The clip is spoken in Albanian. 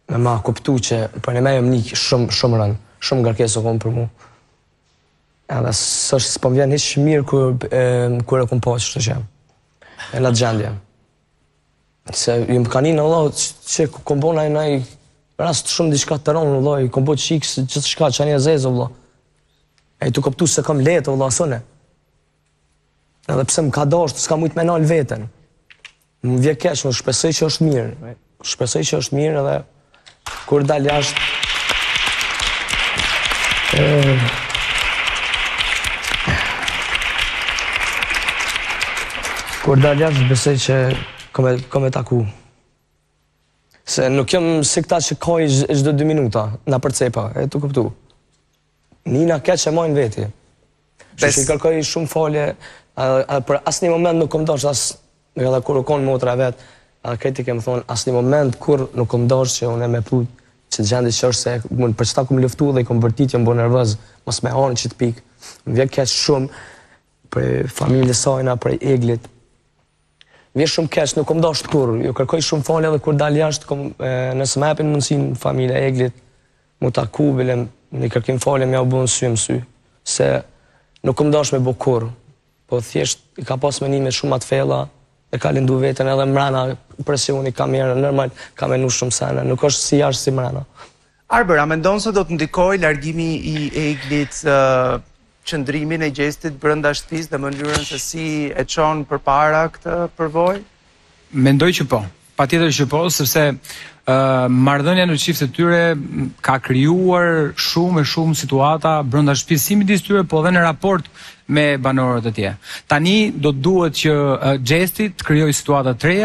me ma kuptu që për në me jëm një shumë rënë, shumë ngarkesë o konë për mu. Edhe s'po vjen hiç mirë kur e kom po që të qemë. E në gjendje. Se ju më kanin Allah që kom bo nëj rast shumë diçka të rënë, Allah, i kom bo qikë gjithë shka që një zezë, Allah. E tu kuptu se kam letë, Allah, sone. Edhe pse më ka dashtë, s'ka mujtë me nalë veten. Më vje keq, më shpesoj që është mirë. Shpesoj që është mirë edhe kur dal jashtë. Kur dal jashtë, besoj që kom e taku. Se nuk jam si këta që kaj çdo 2 minuta, na përcepa, e tu kuptu. Nina keq e majnë veti. Që i kërkoj shumë falje, për asë një moment nuk kom dosh, edhe kur u konë motra vetë, edhe kreti kemë thonë, asë një moment kur nuk kom dosh që unë e me put, që të gjendi që është se, për qëta kom luftu dhe i kom vërtit, jam bo nervëz, mos me hanë që të pikë. Më vje keq shumë, për familje sajna, për eglit. Vje shumë keq, nuk kom dosh të kur, ju kërkoj shumë falje edhe kur dal jashtë, nëse me hapin mundësin familje eglit, mu taku, bilem, një kërkim falje me ja u bu në sy më sy, se nuk kom dosh me bu kur, po thjesht i ka pas menime shumë atë fella, e ka lindu vetën edhe mrena, presioni ka mirë, normal, ka menu shumë sene, nuk është si jashtë si mrena. Arber, a mendon se do të ndikoj largimi i eglit qëndrimin e Gjestit brenda shtëpisë dhe mënyrën se si e çon përpara këtë përvojë? Mendoj që po. Patjetër që po, sepse marrëdhënia në çiftet e tyre ka krijuar shumë situata brenda shtëpisë si midis tyre, po edhe në raport me banorët e tjerë. Tani do të duhet që Gjesti të krijojë situata të reja